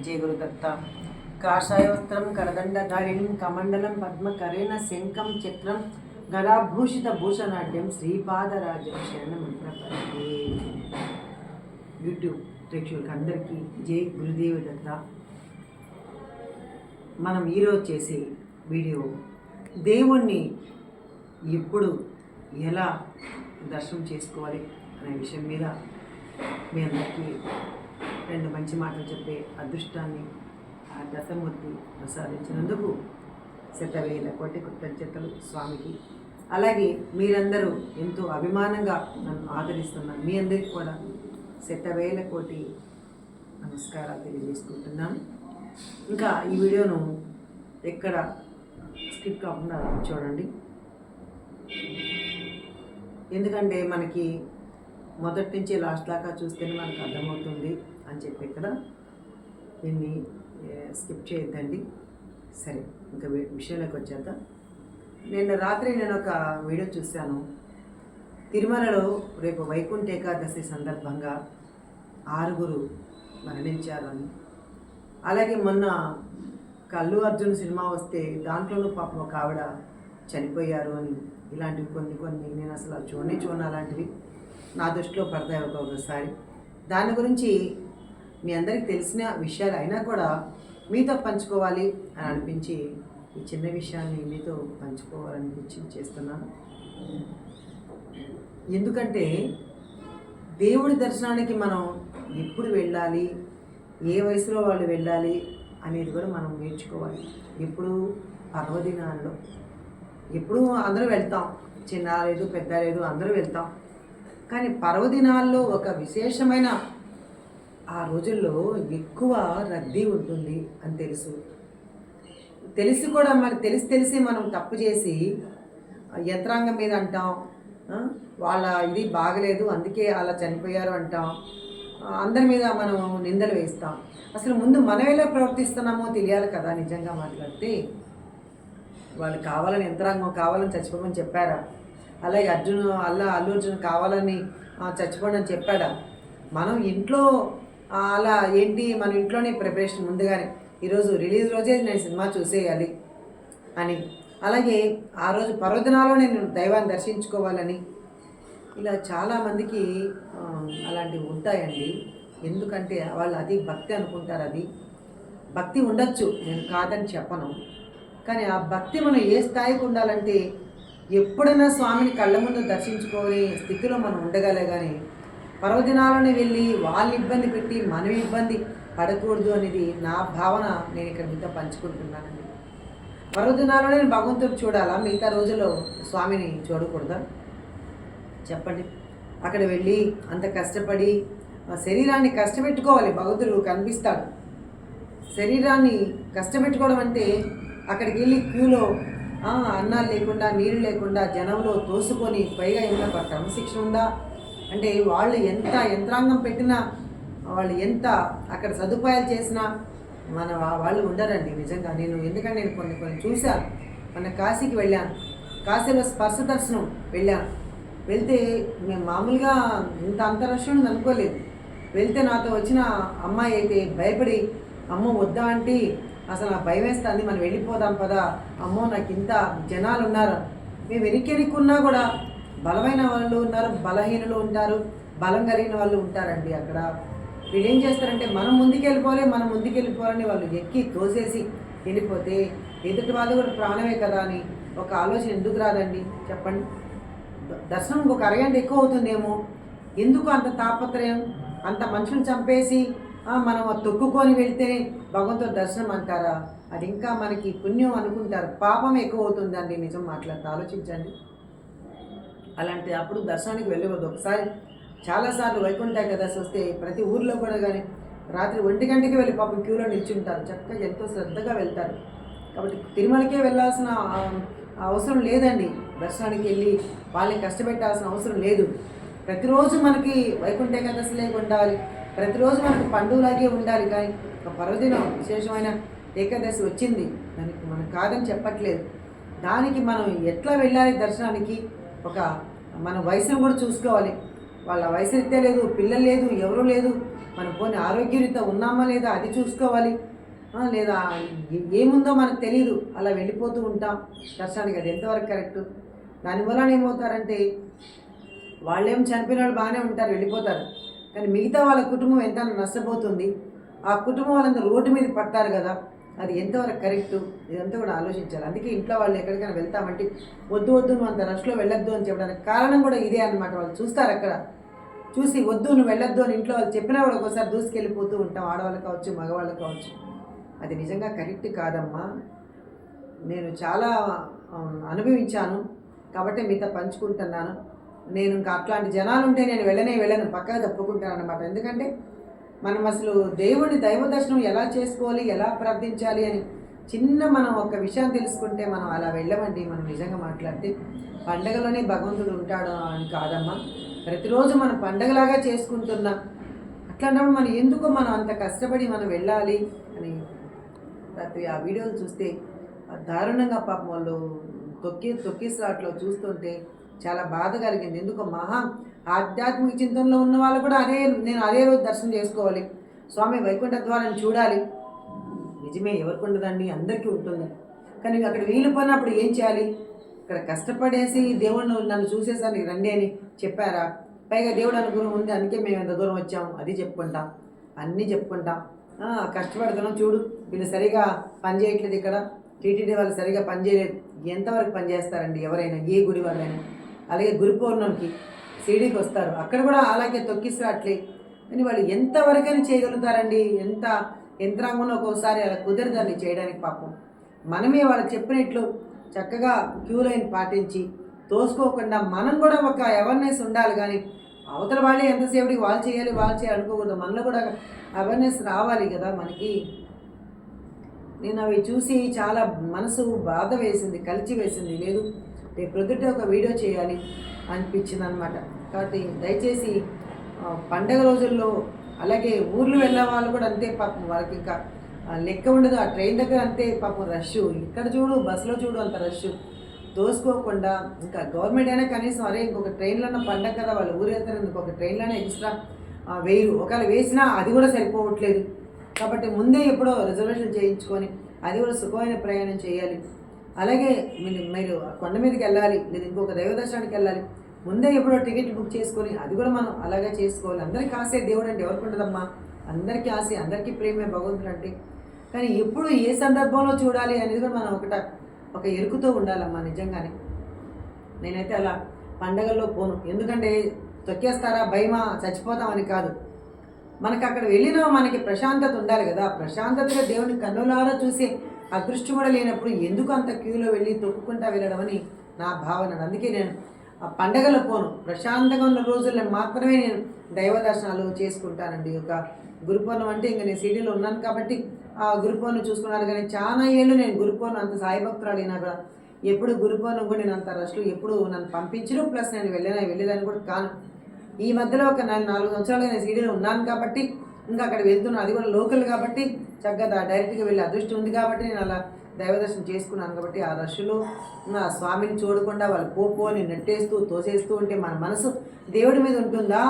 జయ గురుదత్త. కాషాయోత్రం కరదండధారిణిం కమండలం పద్మకరేణ శంఖం చక్రం గదాభూషిత భూషణాఢ్యం శ్రీపాదరాజం శరణం ప్రపద్యే. యూట్యూబ్ ప్రేక్షకులకు అందరికీ జై గురుదేవ దత్త. మనం ఈరోజు చేసే వీడియో దేవుణ్ణి ఎప్పుడు ఎలా దర్శనం చేసుకోవాలి అనే విషయం మీద మీ అందరికీ రెండు మంచి మాటలు చెప్పే అదృష్టాన్ని ఆ దత్తమూర్తి ప్రసాదించినందుకు శతవేల కోటి కృతజ్ఞతలు స్వామికి. అలాగే మీరందరూ ఎంతో అభిమానంగా నన్ను ఆదరిస్తున్నారు. మీ అందరికీ కూడా శతవేల కోటి నమస్కారాలు తెలియజేసుకుంటున్నాను. ఇంకా ఈ వీడియోను ఎక్కడ స్కిప్ కాకుండా చూడండి, ఎందుకంటే మనకి మొదటి నుంచి లాస్ట్ దాకా చూస్తేనే మనకు అర్థమవుతుంది అని చెప్పి ఇక్కడ దీన్ని స్కిప్ చేయొద్దండి. సరే, ఇంకా విషయంలోకి వచ్చేద్దాం. నిన్న రాత్రి నేను ఒక వీడియో చూశాను. తిరుమలలో రేపు వైకుంఠ ఏకాదశి సందర్భంగా 6 మరణించారు అని. అలాగే మొన్న అల్లు అర్జున్ సినిమా వస్తే దాంట్లోనూ పాపం ఒక ఆవిడ చనిపోయారు అని. ఇలాంటివి కొన్ని నేను అసలు చూడను. అలాంటివి నా దృష్టిలో పడతాయి ఒక్కొక్కసారి. దాని గురించి మీ అందరికీ తెలిసిన విషయాలు అయినా కూడా మీతో పంచుకోవాలి అని అనిపించి ఈ చిన్న విషయాన్ని మీతో పంచుకోవాలనిపించి చేస్తున్నాను. ఎందుకంటే దేవుడి దర్శనానికి మనం ఎప్పుడు వెళ్ళాలి, ఏ వయసులో వాళ్ళు వెళ్ళాలి అనేది కూడా మనం నేర్చుకోవాలి. ఎప్పుడు పర్వదినాల్లో ఎప్పుడు అందరూ వెళ్తాం, చిన్న లేదు పెద్ద లేదు అందరూ వెళ్తాం. కానీ పర్వదినాల్లో ఒక విశేషమైన ఆ రోజుల్లో ఎక్కువ రద్దీ ఉంటుంది అని తెలిసి కూడా మరి తెలిసి మనం తప్పు చేసి యంత్రాంగం మీద అంటాం, వాళ్ళ ఇది బాగలేదు అందుకే అలా చనిపోయారు అంటాం, అందరి మీద మనం నిందలు వేస్తాం. అసలు ముందు మనం ఎలా ప్రవర్తిస్తున్నామో తెలియాలి కదా. నిజంగా మాట్లాడితే వాళ్ళు కావాలని యంత్రాంగం కావాలని చచ్చిపోమని చెప్పారా? అలాగే అల్లు అర్జున్ కావాలని చచ్చిపోండి అని చెప్పాడా? మనం ఇంట్లో అలా ఏంటి, మన ఇంట్లోనే ప్రిపరేషన్ ముందుగానే ఈరోజు రిలీజ్ రోజే నేను సినిమా చూసేయాలి అని, అలాగే ఆ రోజు పర్వదినాల్లో నేను దైవాన్ని దర్శించుకోవాలని, ఇలా చాలామందికి అలాంటివి ఉంటాయండి. ఎందుకంటే వాళ్ళు అది భక్తి అనుకుంటారు. అది భక్తి ఉండొచ్చు, నేను కాదని చెప్పను. కానీ ఆ భక్తి మనం ఏ స్థాయికి ఉండాలంటే ఎప్పుడైనా స్వామిని కళ్ళ ముందు దర్శించుకోని స్థితిలో మనం ఉండగలే. కానీ పర్వదినాలను వెళ్ళి వాళ్ళు ఇబ్బంది పెట్టి మనం ఇబ్బంది పడకూడదు అనేది నా భావన. నేను ఇక్కడ మీతో పంచుకుంటున్నానండి. పర్వదినాల్లో నేను భగవంతుడు చూడాలా, మిగతా రోజుల్లో స్వామిని చూడకూడదా? చెప్పండి. అక్కడ వెళ్ళి అంత కష్టపడి శరీరాన్ని కష్టపెట్టుకోవాలి. భగవంతుడు కనిపిస్తాడు. శరీరాన్ని కష్టపెట్టుకోవడం అంటే అక్కడికి వెళ్ళి క్యూలో అన్నాలు లేకుండా నీళ్ళు లేకుండా జనంలో తోసుకొని పైగా ఏమైనా క్రమశిక్షణ ఉందా అంటే వాళ్ళు ఎంత యంత్రాంగం పెట్టినా, వాళ్ళు ఎంత అక్కడ సదుపాయాలు చేసినా వాళ్ళు ఉండరండి నిజంగా. ఎందుకంటే నేను కొన్ని చూశాను. మన కాశీకి వెళ్ళాను, కాశీలో స్పర్శ దర్శనం వెళ్తే మేము మామూలుగా ఇంత అంతరక్షణ అనుకోలేదు. వెళ్తే నాతో వచ్చిన అమ్మాయి అయితే భయపడి, అమ్మో వద్దా అంటే అసలు నాకు భయం వేస్తుంది, మనం వెళ్ళిపోదాం పదా, అమ్మో నాకు ఇంత జనాలు ఉన్నారు. మేము వెనుకెనుకున్నా కూడా బలమైన వాళ్ళు ఉన్నారు, బలహీనులు ఉంటారు, బలం కలిగిన వాళ్ళు ఉంటారండి. అక్కడ వీళ్ళు ఏం చేస్తారంటే మనం ముందుకెళ్ళిపోవాలని వాళ్ళు ఎక్కి తోసేసి వెళ్ళిపోతే ఎదుటి వాళ్ళు కూడా ప్రాణమే కదా అని ఒక ఆలోచన ఎందుకు రాదండి చెప్పండి? దర్శనం ఇంకొక అరగంట ఎక్కువ అవుతుందేమో, ఎందుకు అంత తాపత్రయం? అంత మనుషులు చంపేసి మనం తొక్కుకొని వెళ్తే భగవంతుడు దర్శనం అంటారా? అది ఇంకా మనకి పుణ్యం అనుకుంటారు, పాపం ఎక్కువ అవుతుందండి. నిజం మాట్లాడితే ఆలోచించండి. అలాంటి అప్పుడు దర్శనానికి వెళ్ళవద్దు. ఒకసారి చాలాసార్లు వైకుంఠ ఏకాదశి వస్తే ప్రతి ఊర్లో కూడా కానీ రాత్రి 1 గంటకి వెళ్ళి పాపం క్యూలో నిల్చుంటారు. చక్కగా ఎంతో శ్రద్ధగా వెళ్తారు. కాబట్టి తిరుమలకే వెళ్ళాల్సిన అవసరం లేదండి. దర్శనానికి వెళ్ళి వాళ్ళని కష్టపెట్టాల్సిన అవసరం లేదు. ప్రతిరోజు మనకి వైకుంఠ ఏకాదశిలే ఉండాలి, ప్రతిరోజు మనకు పండుగలాగే ఉండాలి. కానీ ఒక పర్వదినం విశేషమైన ఏకాదశి వచ్చింది, దానికి మనం కాదని చెప్పట్లేదు. దానికి మనం ఎట్లా వెళ్ళాలి దర్శనానికి, మన వయసును కూడా చూసుకోవాలి. వాళ్ళ వయసు రీత్యా లేదు, పిల్లలు లేదు, ఎవరు లేదు, మనం పోనీ ఆరోగ్యరీత్యా ఉన్నామా లేదా అది చూసుకోవాలి. లేదా ఏముందో మనకు తెలియదు, అలా వెళ్ళిపోతూ ఉంటాం దర్శనానికి. అది ఎంతవరకు కరెక్టు? దానివల్ల ఏమవుతారంటే వాళ్ళేం చనిపోయిన వాళ్ళు బాగానే ఉంటారు, వెళ్ళిపోతారు. కానీ మిగతా వాళ్ళ కుటుంబం ఎంత నష్టపోతుంది. ఆ కుటుంబం వాళ్ళంతా రోడ్డు మీద పడతారు కదా, అది ఎంతవరకు కరెక్టు? ఇదంతా కూడా ఆలోచించాలి. అందుకే ఇంట్లో వాళ్ళు ఎక్కడికైనా వెళ్తామంటే వద్దు వద్దు నువ్వు అంత రష్లో వెళ్ళొద్దు అని చెప్పడానికి కారణం కూడా ఇదే అనమాట. వాళ్ళు చూస్తారు అక్కడ, చూసి వద్దు నువ్వు వెళ్ళొద్దు అని ఇంట్లో వాళ్ళు చెప్పినా కూడా ఒకసారి దూసుకెళ్ళిపోతూ ఉంటాం, ఆడవాళ్ళు కావచ్చు మగవాళ్ళు కావచ్చు. అది నిజంగా కరెక్ట్ కాదమ్మా. నేను చాలా అనుభవించాను కాబట్టి మీతో పంచుకుంటున్నాను. నేను ఇంకా అట్లాంటి జనాలు ఉంటే నేను వెళ్ళను, పక్కా తప్పుకుంటాను అనమాట. ఎందుకంటే మనం అసలు దేవుడి దైవ దర్శనం ఎలా చేసుకోవాలి, ఎలా ప్రార్థించాలి అని మనం ఒక విషయం తెలుసుకుంటే మనం అలా వెళ్ళమండి. మనం నిజంగా మాట్లాడితే పండగలోనే భగవంతుడు ఉంటాడు అని కాదమ్మా. ప్రతిరోజు మనం పండగలాగా చేసుకుంటున్నాం. అట్లాంటప్పుడు మనం అంత కష్టపడి మనం వెళ్ళాలి అని రాత్రి ఆ వీడియోలు చూస్తే దారుణంగా పాపం వాళ్ళు తొక్కిసలాట్లో చూస్తుంటే చాలా బాధ కలిగింది. ఎందుకు ఆధ్యాత్మిక చింతనలో ఉన్న వాళ్ళు కూడా నేను అదే రోజు దర్శనం చేసుకోవాలి, స్వామి వైకుంఠ ద్వారాన్ని చూడాలి. నిజమే, ఎవరికి ఉండదండి, అందరికీ ఉంటుంది. కానీ అక్కడ వీలు పడినప్పుడు ఏం చేయాలి? ఇక్కడ కష్టపడేసి దేవుడు నన్ను చూసేసానికి రండి అని చెప్పారా? పైగా దేవుడు అనుగ్రహం ఉంది, అందుకే మేము ఎంత దూరం వచ్చాము అది చెప్పుకుంటాం, అన్నీ చెప్పుకుంటాం. కష్టపడుతున్నాం చూడు, వీళ్ళు సరిగా పని చేయట్లేదు, ఇక్కడ టీటీడీ వాళ్ళు సరిగా పనిచేయలేదు. ఎంతవరకు పనిచేస్తారండి ఎవరైనా, ఏ గుడి వాళ్ళైనా? అలాగే గురు పౌర్ణమికి షిరిడీకి వస్తారు, అక్కడ కూడా అలాగే తొక్కిసలాట్లే. కానీ వాళ్ళు ఎంతవరకైనా చేయగలుగుతారండి? ఎంత యంత్రాంగంలో ఒక్కోసారి అలా కుదరదండి చేయడానికి. పాపం మనమే వాళ్ళకి చెప్పినట్లు చక్కగా క్యూ లైన్ పాటించి తోసుకోకుండా మనం కూడా ఒక అవేర్నెస్ ఉండాలి. కానీ అవతల వాళ్ళే ఎంతసేపటికి వాళ్ళు చేయాలి అనుకోకూడదు. మనలో కూడా అవేర్నెస్ రావాలి కదా మనకి. నేను అవి చూసి చాలా మనసు బాధ వేసింది, కలిసి వేసింది. లేదు రేపు ప్రొద్దుటే ఒక వీడియో చేయాలి అనిపించింది అనమాట. కాబట్టి దయచేసి పండగ రోజుల్లో అలాగే ఊర్లు వెళ్ళే వాళ్ళు కూడా అంతే పాపం, వాళ్ళకి ఇంకా లెక్క ఉండదు. ఆ ట్రైన్ దగ్గర అంతే పాపం రష్, ఇక్కడ చూడు బస్సులో చూడు అంత రష్. దోసుకోకుండా ఇంకా గవర్నమెంట్ అయినా కనీసం అరే ఇంకొక ట్రైన్లోనే పండగ కదా వాళ్ళు ఊరు వెళ్తారు, ఇంకొక ట్రైన్లోనే ఎక్స్ట్రా వేయరు. ఒకవేళ వేసినా అది కూడా సరిపోవట్లేదు. కాబట్టి ముందే ఎప్పుడో రిజర్వేషన్ చేయించుకొని అది కూడా సుఖమైన ప్రయాణం చేయాలి. అలాగే మీరు కొండ మీదకి వెళ్ళాలి, లేదా ఇంకొక దైవ దర్శనానికి వెళ్ళాలి, ముందే ఎప్పుడో టికెట్ బుక్ చేసుకొని అది కూడా మనం అలాగే చేసుకోవాలి. అందరికీ ఆశే దేవుడు అంటే ఎవరికి ఉంటుందమ్మా? అందరికీ ఆశే, అందరికీ ప్రేమే భగవంతుడు అంటే. కానీ ఎప్పుడు ఏ సందర్భంలో చూడాలి అనేది కూడా మనం ఒక ఎరుకుతో ఉండాలమ్మా నిజంగానే. నేనైతే అలా పండగల్లో పోను, ఎందుకంటే తొక్కేస్తారా భయమా చచ్చిపోతామని కాదు. మనకు అక్కడ వెళ్ళినా మనకి ప్రశాంతత ఉండాలి కదా. ప్రశాంతతగా దేవుని కన్నులారా చూసే అదృష్టం కూడా లేనప్పుడు ఎందుకు అంత క్యూలో వెళ్ళి తొక్కుకుంటా వెళ్ళడం అని నా భావన. అందుకే నేను ఆ పండగలో పోను, ప్రశాంతంగా ఉన్న రోజుల్లో మాత్రమే నేను దైవ దర్శనాలు చేసుకుంటానండి. ఒక గురుపౌర్ణం అంటే ఇంకా నేను సిటీలో ఉన్నాను కాబట్టి ఆ గురుపౌర్ణం చూసుకున్నాను. కానీ చాలా ఏళ్ళు నేను గురుపౌర్ణం అంత సాయి భక్తురాలు అయినా కూడా ఎప్పుడు గురుపౌర్ణం కూడా నేను అంత రష్లు ఎప్పుడు నన్ను పంపించరు, ప్లస్ నేను వెళ్ళేదాన్ని కూడా కాను. ఈ మధ్యలో ఒక 4 సంవత్సరాలుగా నేను సిటీలో ఉన్నాను కాబట్టి ఇంకా అక్కడ వెళ్తున్నాను, అది కూడా లోకల్ కాబట్టి చక్కగా డైరెక్ట్గా వెళ్ళే అదృష్టం ఉంది కాబట్టి నేను అలా దైవదర్శనం చేసుకున్నాను. కాబట్టి ఆ రష్లో ఆ స్వామిని చూడకుండా వాళ్ళు పోని నెట్టేస్తూ తోసేస్తూ ఉంటే మన మనసు దేవుడి మీద ఉంటుందా?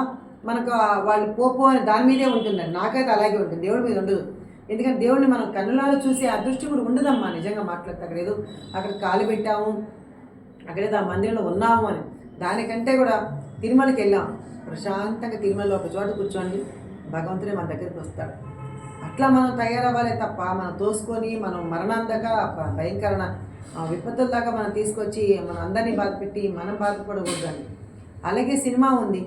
మనకు వాళ్ళు అని దాని మీదే ఉంటుందండి. నాకైతే అలాగే ఉంటుంది, దేవుడి మీద ఉండదు. ఎందుకంటే దేవుడిని మనం కన్నులాలో చూసే అదృష్టం కూడా ఉండదమ్మా నిజంగా మాట్లాడితే. అక్కడ కాలు పెట్టాము, అక్కడేదో ఆ మందిరంలో ఉన్నాము అని, దానికంటే కూడా తిరుమలకి వెళ్ళాం, ప్రశాంతంగా తిరుమలలో ఒక చోట కూర్చోండి, భగవంతుడే మన దగ్గరికి వస్తాడు. అట్లా మనం తయారవ్వాలి తప్ప మనం తోసుకొని మనం మరణాంతక భయంకరణ విపత్తుల దాకా మనం తీసుకొచ్చి మన అందరినీ బాధపెట్టి మనం బాధపడకూడదండి. అలాగే సినిమా ఉంది,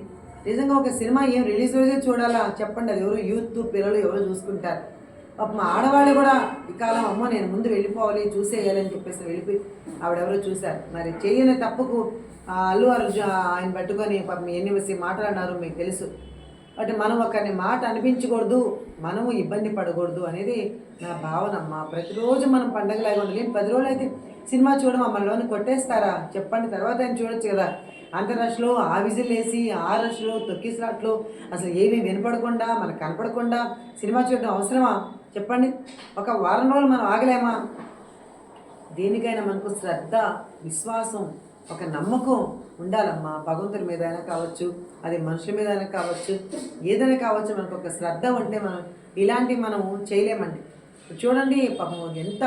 నిజంగా ఒక సినిమా ఏం రిలీజ్ రోజే చూడాలా చెప్పండి? అది ఎవరు యూత్ పిల్లలు ఎవరు చూసుకుంటారు? పాపం ఆడవాళ్ళు కూడా ఈ కాలం అమ్మో నేను ముందు వెళ్ళిపోవాలి చూసేయాలని చెప్పేసి వెళ్ళిపోయి ఆవిడెవరో చూశారు. మరి చేయని తప్పుకు అల్లు అర్జున్ ఆయన పట్టుకొని పాపం ఎన్ని మాట్లాడినారు మీకు తెలుసు. అంటే మనం ఒకరిని మాట అనిపించకూడదు, మనము ఇబ్బంది పడకూడదు అనేది నా భావన అమ్మా. ప్రతిరోజు మనం పండగలాగా ఉండాలి. 10 రోజులు అయితే సినిమా చూడమా, మనలోని కొట్టేస్తారా చెప్పండి? తర్వాత ఆయన చూడొచ్చు కదా. అంత రష్లో ఆ విజిల్ వేసి ఆ రష్లో తొక్కిసలాట్లో అసలు ఏమీ వినపడకుండా మనకు కనపడకుండా సినిమా చూడడం అవసరమా చెప్పండి? ఒక వారం రోజులు మనం ఆగలేమా? దేనికైనా మనకు శ్రద్ధ, విశ్వాసం, ఒక నమ్మకం ఉండాలమ్మా. భగవంతుడి మీద అయినా కావచ్చు, అది మనుషుల మీద అయినా కావచ్చు, ఏదైనా కావచ్చు, మనకు ఒక శ్రద్ధ ఉంటే మనం ఇలాంటివి మనం చేయలేమండి. చూడండి పాపం ఎంత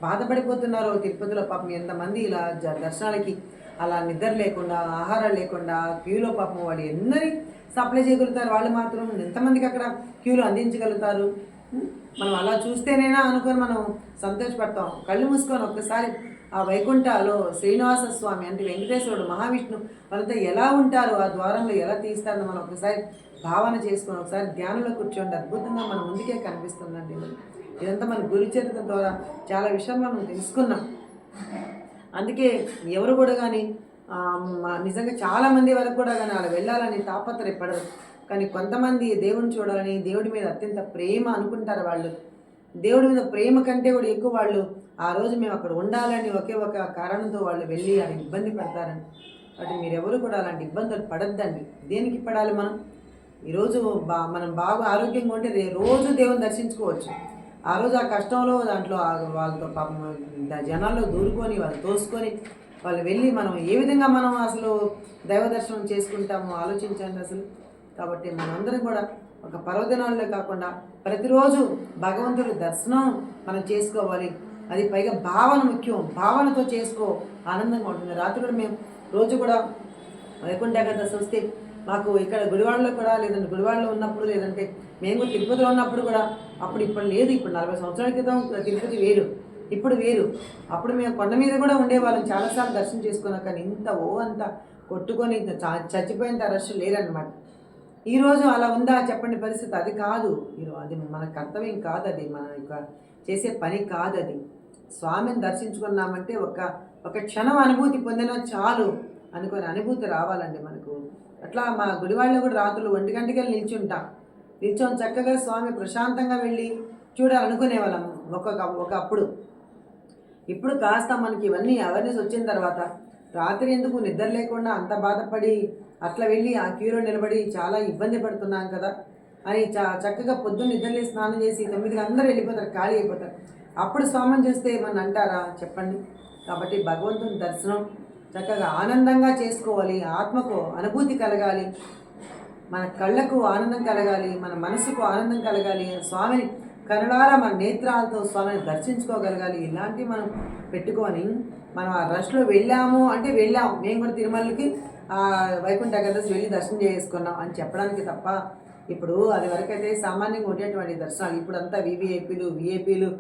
బాధపడిపోతున్నారో తిరుపతిలో. పాపం ఎంతమంది ఇలా దర్శనాలకి అలా నిద్ర లేకుండా, ఆహారాలు లేకుండా క్యూలో పాపం వాళ్ళు ఎన్నని సప్లై చేయగలుగుతారు. వాళ్ళు మాత్రం ఎంతమందికి అక్కడ క్యూలో అందించగలుగుతారు. మనం అలా చూస్తేనేనా అనుకొని మనం సంతోషపడతాం. కళ్ళు మూసుకొని ఒక్కసారి ఆ వైకుంఠలో శ్రీనివాస స్వామి అంటే వెంకటేశ్వరుడు, మహావిష్ణు వాళ్ళంతా ఎలా ఉంటారు, ఆ ద్వారంలో ఎలా తీస్తారో మనం ఒకసారి భావన చేసుకొని ఒకసారి ధ్యానంలో కూర్చోండి. అద్భుతంగా మన ముందుకే కనిపిస్తుందండి. ఇదంతా మన గురు చరిత్ర ద్వారా చాలా విషయాలు మనం తెలుసుకున్నాం. అందుకే ఎవరు కూడా కానీ నిజంగా చాలామంది వరకు కూడా కానీ అలా వెళ్ళాలని తాపత్రయపడరు. కానీ కొంతమంది దేవుడిని చూడాలని, దేవుడి మీద అత్యంత ప్రేమ అనుకుంటారు. వాళ్ళు దేవుడి మీద ప్రేమ కంటే కూడా ఎక్కువ వాళ్ళు ఆ రోజు మేము అక్కడ ఉండాలని ఒకే ఒక కారణంతో వాళ్ళు వెళ్ళి అది ఇబ్బంది పడతారని. కాబట్టి మీరెవరు కూడా అలాంటి ఇబ్బందులు పడద్దండి. దేనికి పడాలి? మనం ఈరోజు మనం బాగా ఆరోగ్యంగా ఉంటే రోజు దేవుని దర్శించుకోవచ్చు. ఆ రోజు ఆ కష్టంలో దాంట్లో వాళ్ళతో పాపం జనాల్లో దూరుకొని వాళ్ళు తోసుకొని వాళ్ళు వెళ్ళి మనం ఏ విధంగా మనం అసలు దైవ దర్శనం చేసుకుంటామో ఆలోచించండి అసలు. కాబట్టి మనందరం కూడా ఒక పర్వదినాల్లో కాకుండా ప్రతిరోజు భగవంతుడి దర్శనం మనం చేసుకోవాలి. అది పైగా భావన ముఖ్యం. భావనతో చేసుకో, ఆనందంగా ఉంటుంది. రాత్రి కూడా మేము రోజు కూడా వైకుంఠ ఏకాదశి వస్తే మాకు ఇక్కడ గుడివాడలో కూడా, లేదంటే గుడివాడలో ఉన్నప్పుడు, లేదంటే మేము కూడా తిరుపతిలో ఉన్నప్పుడు కూడా, అప్పుడు ఇప్పుడు లేదు. ఇప్పుడు 40 సంవత్సరాల క్రితం తిరుపతి వేరు, ఇప్పుడు వేరు. అప్పుడు మేము కొండ మీద కూడా ఉండేవాళ్ళం, చాలాసార్లు దర్శనం చేసుకున్నాం. కానీ ఇంత అంత కొట్టుకొని చచ్చిపోయేంత రష్ లేరన్నమాట. ఈరోజు అలా ఉందా చెప్పండి పరిస్థితి? అది కాదు. అది మన కర్తవ్యం కాదు, అది మన యొక్క చేసే పని కాదు. అది స్వామిని దర్శించుకున్నామంటే ఒక క్షణం అనుభూతి పొందినా చాలు అనుకుని అనుభూతి రావాలండి మనకు. అట్లా మా గుడివాళ్ళలో కూడా రాత్రులు 1 గంటకి నిల్చొని చక్కగా స్వామి ప్రశాంతంగా వెళ్ళి చూడాలనుకునే వాళ్ళం ఒకప్పుడు. ఇప్పుడు కాస్త మనకి ఇవన్నీ అవేర్నెస్ వచ్చిన తర్వాత రాత్రి ఎందుకు నిద్ర లేకుండా అంత బాధపడి అట్లా వెళ్ళి ఆ క్యూలో నిలబడి చాలా ఇబ్బంది పడుతున్నాం కదా అని చక్కగా పొద్దున్న నిద్రలేసి స్నానం చేసి 9కి అందరూ వెళ్ళిపోతారు, ఖాళీ అయిపోతారు. అప్పుడు స్వామిని చూస్తే ఏమన్నా అంటారా చెప్పండి? కాబట్టి భగవంతుని దర్శనం చక్కగా ఆనందంగా చేసుకోవాలి. ఆత్మకు అనుభూతి కలగాలి, మన కళ్ళకు ఆనందం కలగాలి, మన మనసుకు ఆనందం కలగాలి. స్వామిని కనులారా మన నేత్రాలతో స్వామిని దర్శించుకోగలగాలి. ఇలాంటివి మనం పెట్టుకొని మనం ఆ రష్లో వెళ్ళాము అంటే వెళ్ళాము. మేము కూడా తిరుమలకి వైకుంఠ ఏకాదశి వెళ్ళి దర్శనం చేసుకున్నాం అని చెప్పడానికి తప్ప, ఇప్పుడు అది వరకైతే సామాన్యంగా ఉండేటువంటి దర్శనాలు ఇప్పుడు అంతా విఐపీలు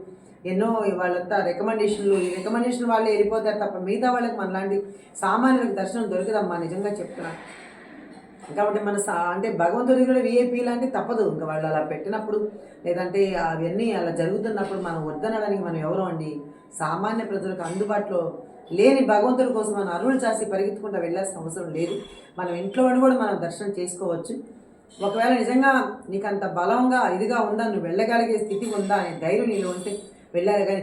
ఎన్నో వాళ్ళంతా రికమెండేషన్లు వాళ్ళే వెళ్ళిపోతారు తప్ప మిగతా వాళ్ళకి మనలాంటి సామాన్యులకు దర్శనం దొరకదమ్మా, నిజంగా చెప్తున్నాను. కాబట్టి మన అంటే భగవంతుడి కూడా విఐపీలు అంటే తప్పదు. ఇంకా వాళ్ళు అలా పెట్టినప్పుడు, లేదంటే అవన్నీ అలా జరుగుతున్నప్పుడు మనం వద్దనడానికి మనం ఎవరు అండి? సామాన్య ప్రజలకు అందుబాటులో లేని భగవంతుడి కోసం మనం అరువులు చాసి పరిగెత్తుకుంటూ వెళ్ళాల్సిన అవసరం లేదు. మనం ఇంట్లో కూడా మనం దర్శనం చేసుకోవచ్చు. ఒకవేళ నిజంగా నీకు అంత బలంగా ఇదిగా ఉందా, నువ్వు వెళ్ళగలిగే స్థితి ఉందా అనే ధైర్యం నీలో ఉంటే వెళ్ళాలి. కానీ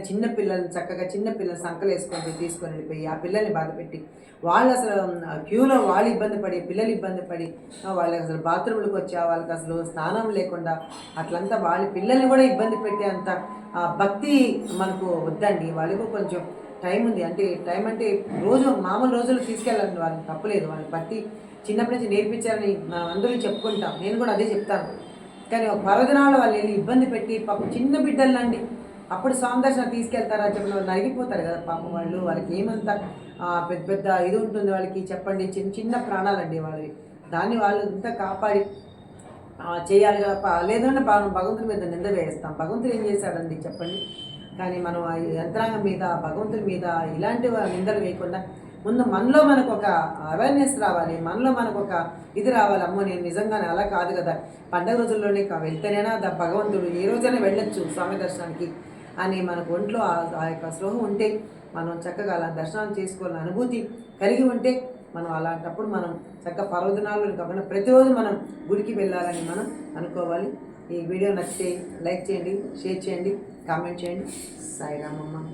చక్కగా చిన్నపిల్లలు సంకలు వేసుకొని తీసుకొని వెళ్ళిపోయి ఆ పిల్లల్ని బాధపెట్టి వాళ్ళు అసలు క్యూలో వాళ్ళు ఇబ్బంది పడి, పిల్లలు ఇబ్బంది పడి, వాళ్ళకి అసలు బాత్రూమ్లకు వచ్చా వాళ్ళకి అసలు స్నానం లేకుండా అట్లంతా వాళ్ళ పిల్లల్ని కూడా ఇబ్బంది పెట్టే అంత భక్తి మనకు వద్దండి. వాళ్ళకు కొంచెం టైం ఉంది. అంటే టైం అంటే మామూలు రోజులు తీసుకెళ్ళాలండి, వాళ్ళకి తప్పలేదు. వాళ్ళకి భక్తి చిన్నప్పటి నుంచి నేర్పించాలని మనం అందరూ చెప్పుకుంటాం, నేను కూడా అదే చెప్తాను. కానీ ఒక పర్వదినాలు వాళ్ళు వెళ్ళి ఇబ్బంది పెట్టి పాపం చిన్న బిడ్డలండి అప్పుడు స్వామి దర్శనం తీసుకెళ్తారా చెప్పండి? వాళ్ళు నలిగిపోతారు కదా పాపం. వాళ్ళకి ఏమంత పెద్ద ఇది ఉంటుంది వాళ్ళకి చెప్పండి. చిన్న ప్రాణాలండి వాళ్ళవి. దాన్ని వాళ్ళు ఇంత కాపాడి చేయాలి కదా. లేదంటే భగవంతుడి మీద నింద వేస్తాం. భగవంతుడు ఏం చేశాడండి చెప్పండి? కానీ మనం ఆ యంత్రాంగం మీద, భగవంతుడి మీద ఇలాంటి నిందలు వేయకుండా ముందు మనలో మనకు ఒక అవేర్నెస్ రావాలి, మనలో మనకు ఒక ఇది రావాలి. అమ్మో నేను నిజంగానే అలా కాదు కదా, పండగ రోజుల్లోనే వెళ్తేనేనా భగవంతుడు ఏ రోజైనా వెళ్ళొచ్చు స్వామి దర్శనానికి అని మనకు ఒంట్లో ఆ యొక్క స్పృహ ఉంటే మనం చక్కగా అలా దర్శనం చేసుకోవాలని అనుభూతి కలిగి ఉంటే మనం అలాంటప్పుడు మనం చక్కగా పర్వదినాల్లో కాకుండా ప్రతిరోజు మనం గుడికి వెళ్ళాలని మనం అనుకోవాలి. ఈ వీడియో నచ్చితే లైక్ చేయండి, షేర్ చేయండి, కామెంట్ చేయండి. సాయిరామమ్మ.